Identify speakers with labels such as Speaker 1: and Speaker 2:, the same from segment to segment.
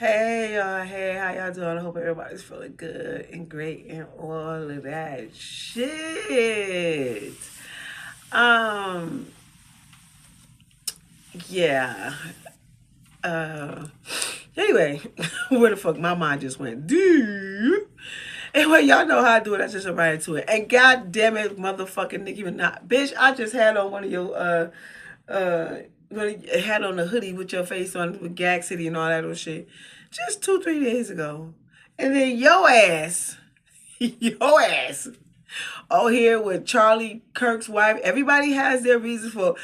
Speaker 1: Hey y'all, hey, how y'all doing? I hope everybody's feeling good and great and all of that shit. Um, yeah. Uh, anyway, where the fuck my mind just went? Dude. Anyway, y'all know how I do it. I just jump right into it. And god damn it, motherfucking Nicki Minaj. Bitch, I just had on one of your had on a hoodie with your face on with Gag City and all that old shit. Just 2, 3 days ago. And then your ass, your ass, here with Charlie Kirk's wife. Everybody has their reasons for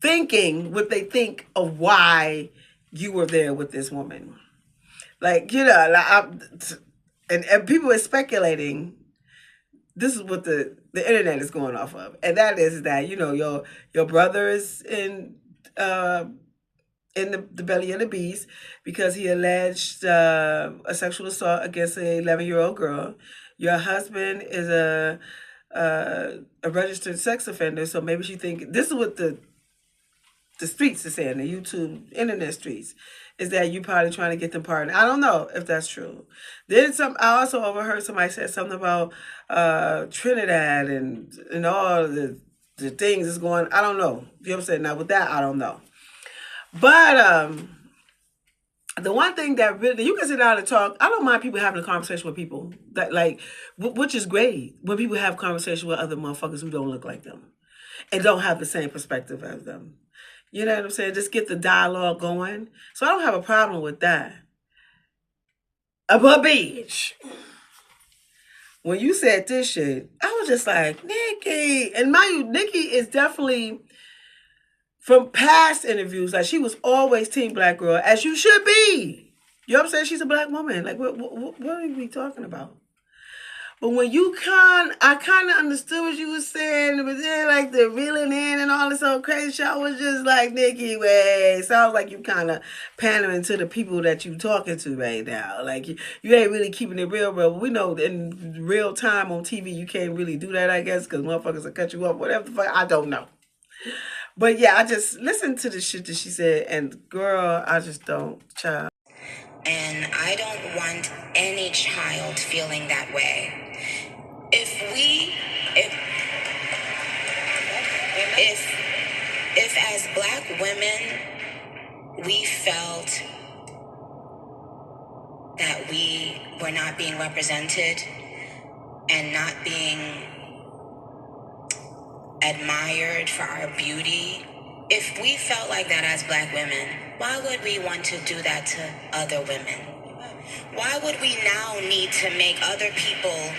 Speaker 1: thinking what they think of why you were there with this woman. Like, and people are speculating. This is what the internet is going off of, and that is that your brother is in the belly of the beast because he alleged a sexual assault against an 11-year-old girl. Your husband is a registered sex offender, so maybe she think this is what the streets are saying, the YouTube internet streets, is that you probably trying to get them pardoned. I don't know if that's true. I also overheard somebody said something about Trinidad and all the things is going. I don't know. You know what I'm saying? Now with that, I don't know. But the one thing that really you can sit down and talk. I don't mind people having a conversation with people that which is great when people have conversation with other motherfuckers who don't look like them and don't have the same perspective as them. You know what I'm saying? Just get the dialogue going. So I don't have a problem with that. But bitch, when you said this shit, I was just like, Nicki. And mind you, Nicki is definitely, from past interviews, like she was always team black girl, as you should be. You know what I'm saying? She's a black woman. Like, what are we talking about? But when I kind of understood what you was saying, but then like the reeling in and all this old crazy shit, I was just like, Nicki, wait, sounds like you kind of pandering to the people that you talking to right now. Like you ain't really keeping it real. We know in real time on TV you can't really do that, I guess, because motherfuckers will cut you up, whatever the fuck. I don't know. But yeah, I just listened to the shit that she said, and girl, I just don't, child.
Speaker 2: And I don't want any child feeling that way. If as black women we felt that we were not being represented and not being admired for our beauty, if we felt like that as black women, why would we want to do that to other women? Why would we now need to make other people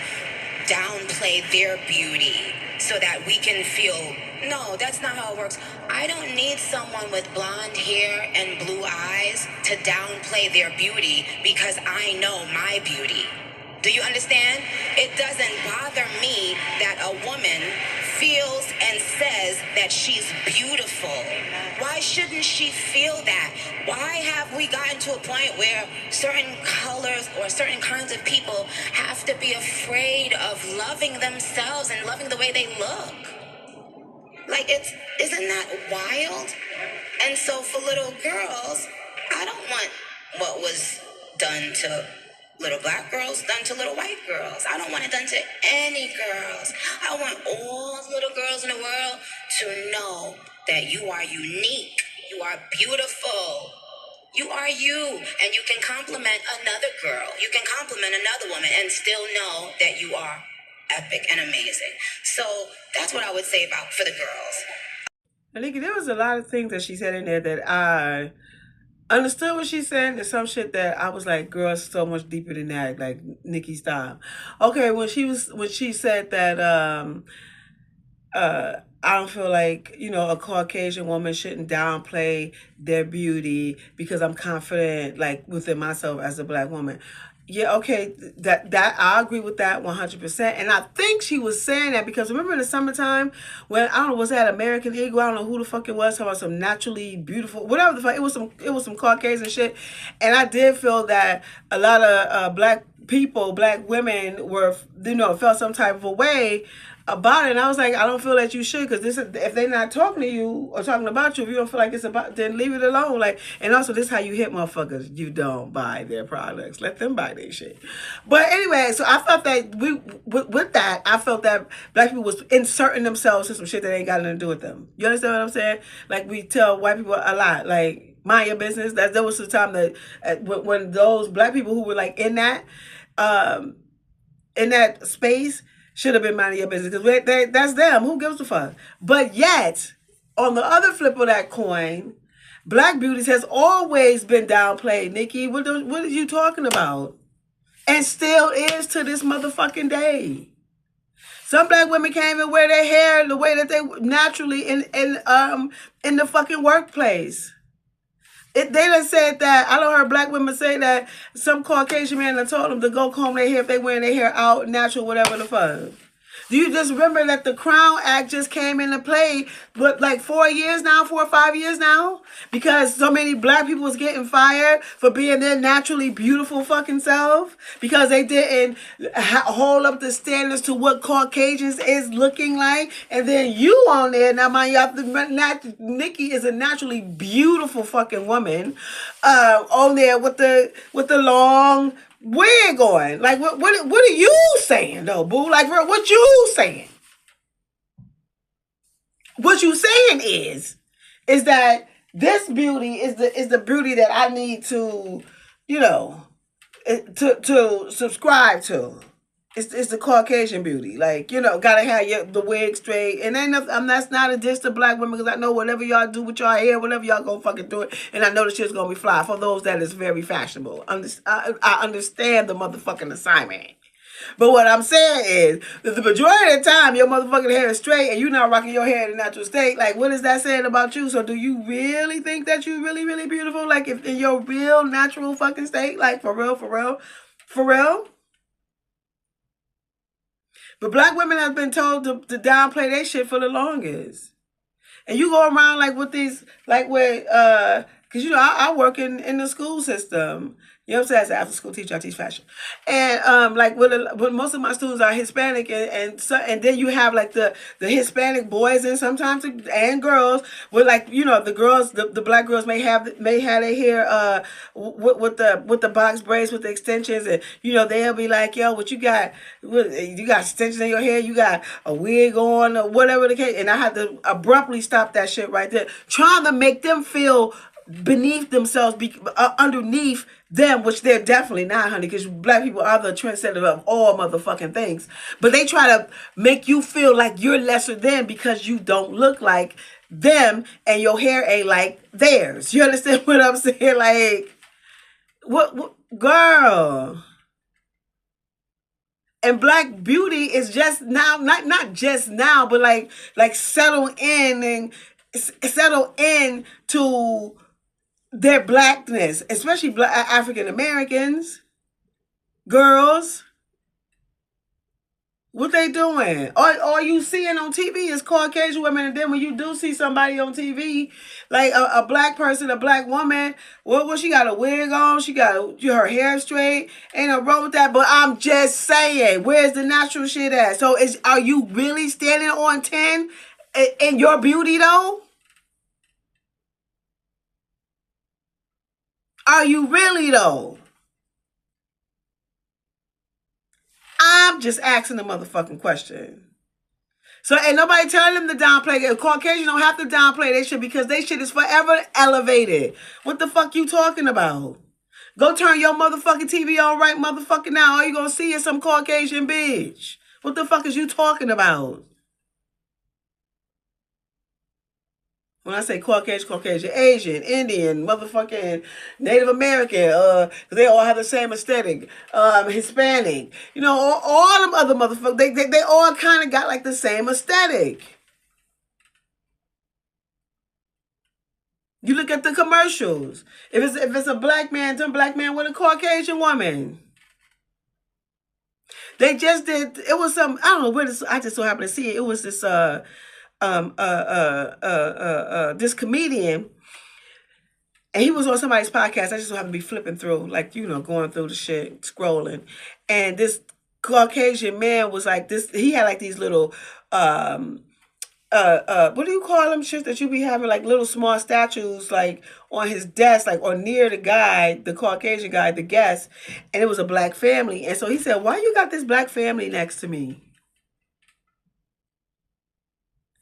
Speaker 2: downplay their beauty so that we can feel, no, that's not how it works. I don't need someone with blonde hair and blue eyes to downplay their beauty because I know my beauty. Do you understand? It doesn't bother me that a woman feels and says that she's beautiful. Why shouldn't she feel that? Why have we gotten to a point where certain colors or certain kinds of people have to be afraid of loving themselves and loving the way they look? Like, isn't that wild? And so for little girls, I don't want what was done to little black girls done to little white girls. I don't want it done to any girls. I want all little girls in the world to know that you are unique. You are beautiful. You are you. And you can compliment another girl. You can compliment another woman and still know that you are epic and amazing. So that's what I would say about for the girls.
Speaker 1: Anika, there was a lot of things that she said in there that I understood what she said, and some shit that I was like, girl, it's so much deeper than that, like Nicki style. Okay, when she said that I don't feel like, a Caucasian woman shouldn't downplay their beauty because I'm confident, like, within myself as a black woman. Yeah, okay, that I agree with that 100%. And I think she was saying that because remember in the summertime when, I don't know, was that American Eagle? I don't know who the fuck it was, talking about some naturally beautiful, whatever the fuck, it was some Caucasian shit. And I did feel that a lot of black people, black women were, felt some type of a way about it. And I was like, I don't feel that you should, because this is, if they're not talking to you or talking about you, if you don't feel like it's about, then leave it alone. Like, and also this is how you hit motherfuckers. You don't buy their products. Let them buy their shit. But anyway, so I felt that with that, I felt that black people was inserting themselves in some shit that ain't got nothing to do with them. You understand what I'm saying? Like we tell white people a lot, like mind your business. That was the time that when those black people who were like um, in that space should have been minding your business, because that's them. Who gives a fuck? But yet, on the other flip of that coin, black beauties has always been downplayed. Nikki, what are you talking about? And still is to this motherfucking day. Some black women can't even wear their hair the way that they naturally in the fucking workplace. They done said that, I don't heard black women say that some Caucasian man done told them to go comb their hair if they wearing their hair out, natural, whatever the fuck. Do you just remember that the Crown Act just came into play, but like 4 years now, 4 or 5 years now? Because so many black people was getting fired for being their naturally beautiful fucking self, because they didn't hold up the standards to what Caucasians is looking like. And then you on there, now mind you, NICKI is a naturally beautiful fucking woman, on there with the long wig on. Like what are you saying though, boo? Like what you saying? What you saying is that this beauty is the beauty that I need to, you know, to subscribe to. It's the Caucasian beauty. Like, you know, gotta have the wig straight. And then that's not a diss to black women, because I know whatever y'all do with y'all hair, whatever y'all gonna fucking do it. And I know the shit's gonna be fly. For those that is very fashionable. I understand the motherfucking assignment. But what I'm saying is that the majority of the time your motherfucking hair is straight and you're not rocking your hair in a natural state. Like, what is that saying about you? So do you really think that you're really, really beautiful? Like, if in your real natural fucking state? Like, for real, for real? For real? But black women have been told to downplay their shit for the longest. And you go around like with these, like with, because you know, I work in the school system. You know what I'm saying? As an after school teacher, I teach fashion. And like with most of my students are Hispanic, and then you have like the Hispanic boys and sometimes and girls with, like, you know, the girls, the black girls may have their hair with the box braids with the extensions, and you know they'll be like, yo, what you got? You got extensions in your hair? You got a wig on or whatever the case? And I had to abruptly stop that shit right there, trying to make them feel beneath themselves, underneath them, which they're definitely not, honey, because black people are the trendsetter of all motherfucking things. But they try to make you feel like you're lesser than because you don't look like them and your hair ain't like theirs. You understand what I'm saying? Like, what girl? And black beauty is just now, not just now, but like settle in to their blackness, especially African Americans, girls. What they doing? All you seeing on TV is Caucasian women, and then when you do see somebody on TV, like a black person, a black woman, what she got a wig on, she got her hair straight, ain't no wrong with that. But I'm just saying, where's the natural shit at? So are you really standing on 10 in your beauty though? Are you really though? I'm just asking the motherfucking question. So ain't nobody telling them to downplay it. Caucasians don't have to downplay their shit because their shit is forever elevated. What the fuck you talking about? Go turn your motherfucking TV on right motherfucking now. All you gonna see is some Caucasian bitch. What the fuck is you talking about? When I say Caucasian, Asian, Indian, motherfucking Native American, they all have the same aesthetic. Hispanic, you know, all them other motherfuckers, they all kind of got like the same aesthetic. You look at the commercials. If it's a black man, some black man with a Caucasian woman. They just did. It was some. I don't know where this. I just so happened to see it. It was this this comedian, and he was on somebody's podcast. I just so happened to be flipping through, like, you know, going through the shit, scrolling, and this Caucasian man was like this. He had like these little um what do you call them shit that you be having, like little small statues like on his desk, like or near the guy, the Caucasian guy, the guest, and it was a black family. And so he said, why you got this black family next to me?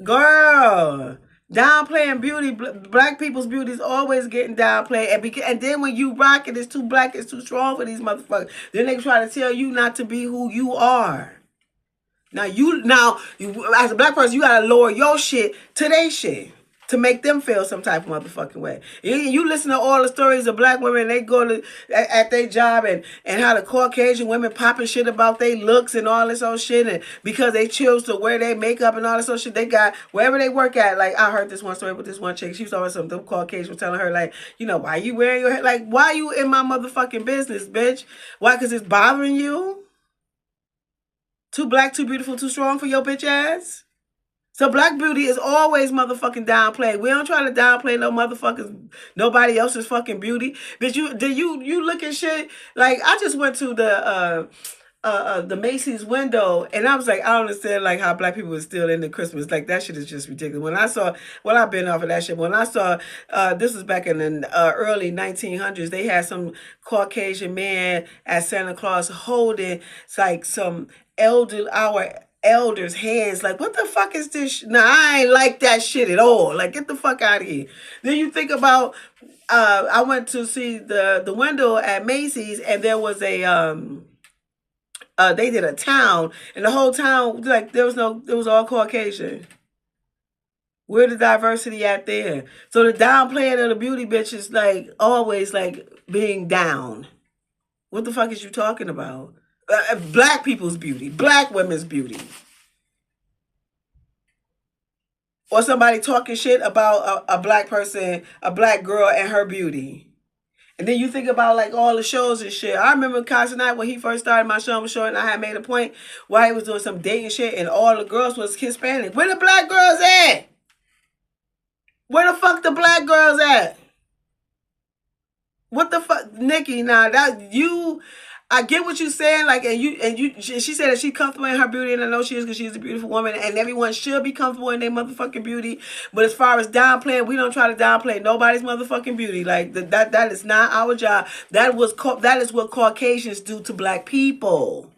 Speaker 1: Girl, downplaying beauty, black people's beauty is always getting downplayed. And then when you rock it, it's too black, it's too strong for these motherfuckers. Then they try to tell you not to be who you are. Now you as a black person, you gotta lower your shit to their shit to make them feel some type of motherfucking way. You listen to all the stories of black women, they go to at their job and how the Caucasian women popping shit about their looks and all this old shit, and because they choose to wear their makeup and all this old shit, they got wherever they work at. Like I heard this one story with this one chick. She was always some them Caucasians was telling her like, why you wearing your hair? Like, why you in my motherfucking business, bitch? Why? Because it's bothering you. Too black, too beautiful, too strong for your bitch ass? So black beauty is always motherfucking downplayed. We don't try to downplay nobody else's fucking beauty. But you look at shit like I just went to the Macy's window and I was like, I don't understand like how black people are still into Christmas. Like that shit is just ridiculous. When I saw, well, I've been off of that shit. When I saw, this was back in the early 1900s, they had some Caucasian man at Santa Claus holding like some our elders' hands. Like, what the fuck is this? Nah, I ain't like that shit at all. Like, get the fuck out of here. Then you think about, I went to see the window at Macy's and there was they did a town and the whole town, like, it was all Caucasian. Where the diversity at there? So the downplaying of the beauty bitch is like always like being down. What the fuck is you talking about? Black people's beauty, black women's beauty, or somebody talking shit about a black person, a black girl, and her beauty. And then you think about like all the shows and shit. I remember Casa Night when he first started my show, and I had made a point while he was doing some dating shit, and all the girls was Hispanic. Where the black girls at? Where the fuck the black girls at? What the fuck, Nikki? Now that you. I get what you're saying, like, she said that she's comfortable in her beauty, and I know she is because she's a beautiful woman, and everyone should be comfortable in their motherfucking beauty. But as far as downplaying, we don't try to downplay nobody's motherfucking beauty. Like that is not our job. That is what Caucasians do to black people,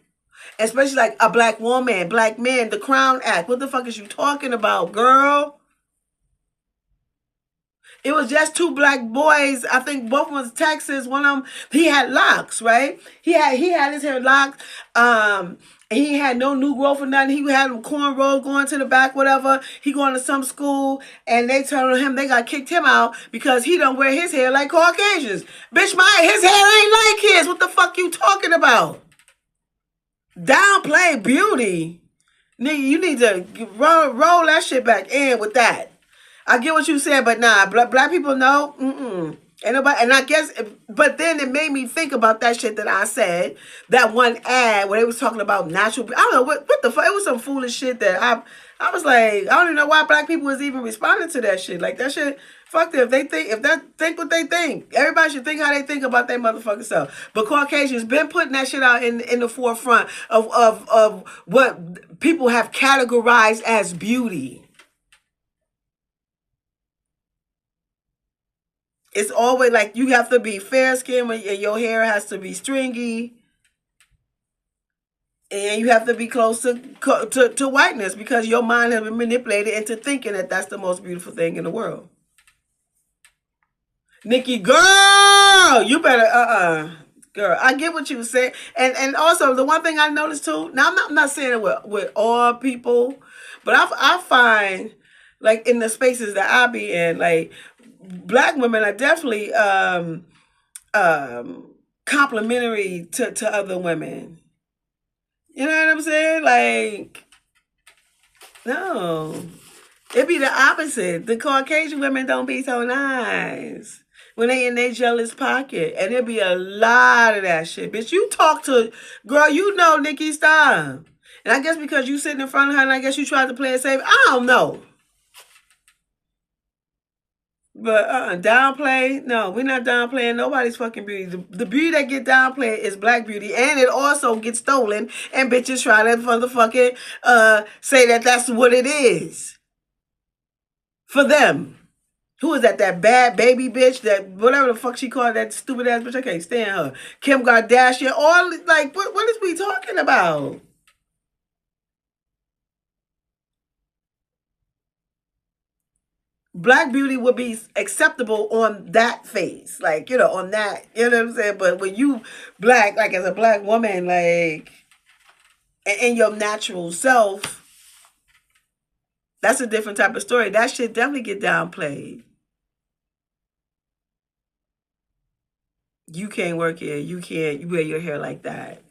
Speaker 1: especially like a black woman, black men. The Crown Act. What the fuck is you talking about, girl? It was just two black boys. I think both was Texas. One of them, he had locks, right? He had his hair locked. He had no new growth or nothing. He had him cornrows going to the back, whatever. He going to some school, and they told him they got kicked him out because he don't wear his hair like Caucasians. Bitch, his hair ain't like his. What the fuck you talking about? Downplay beauty. Nigga, you need to roll that shit back in with that. I get what you said, but nah, black people know. Ain't nobody, and I guess, but then it made me think about that shit that I said, that one ad where they was talking about natural. I don't know what the fuck. It was some foolish shit that I was like, I don't even know why black people was even responding to that shit. Like that shit, fuck them. If they think what they think, everybody should think how they think about their motherfucking self. But Caucasians been putting that shit out in the forefront of what people have categorized as beauty. It's always like you have to be fair skinned and your hair has to be stringy. And you have to be close to whiteness because your mind has been manipulated into thinking that that's the most beautiful thing in the world. Nikki, girl, you better, girl, I get what you say. And also, the one thing I noticed too, now I'm not saying it with all people, but I find, like, in the spaces that I be in, like, black women are definitely complimentary to other women. You know what I'm saying? Like, no. It be the opposite. The Caucasian women don't be so nice when they in their jealous pocket. And there be a lot of that shit. Bitch, you talk to, girl, you know Nikki style. And I guess because you sitting in front of her and I guess you tried to play it safe. I don't know. But downplay? No, we're not downplaying nobody's fucking beauty. The beauty that get downplayed is black beauty, and it also gets stolen. And bitches try to motherfucking say that that's what it is for them. Who is that? That bad baby bitch? That whatever the fuck she called that stupid ass bitch? I can't stand her. Kim Kardashian. All like what is we talking about? Black beauty would be acceptable on that face, like on that, you know what I'm saying. But when you black, like as a black woman, like in your natural self, that's a different type of story. That shit definitely get downplayed. You can't work here. You can't wear your hair like that.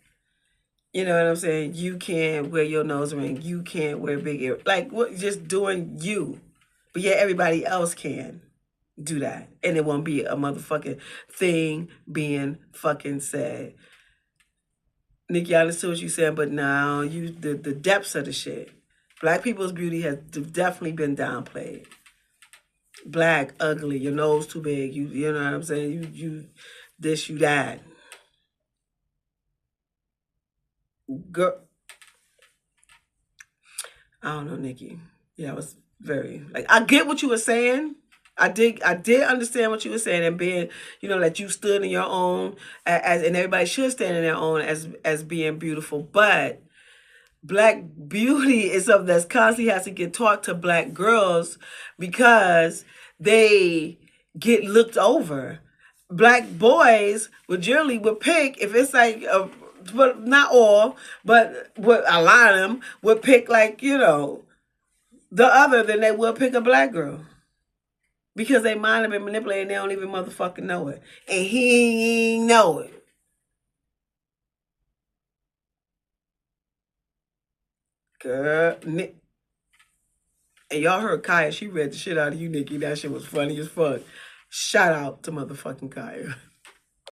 Speaker 1: You know what I'm saying? You can't wear your nose ring. You can't wear big ear. Like what? Just doing you, but yeah, everybody else can do that, and it won't be a motherfucking thing being fucking said. Nikki, I understood what you said, but now the depths of the shit. Black people's beauty has definitely been downplayed. Black, ugly, your nose too big. You know what I'm saying? You this, you that. Girl, I don't know, Nikki. Yeah, I was very like I get what you were saying. I did understand what you were saying and being, that you stood in your own as and everybody should stand in their own as being beautiful. But black beauty is something that's constantly has to get taught to black girls because they get looked over. Black boys would generally would pick if it's like but not all, but what a lot of them would pick like the other than they would pick a black girl because they mind have been manipulated and they don't even motherfucking know it, and he ain't know it. Girl, and y'all heard Kaya, she read the shit out of you, Nikki. That shit was funny as fuck. Shout out to motherfucking Kaya.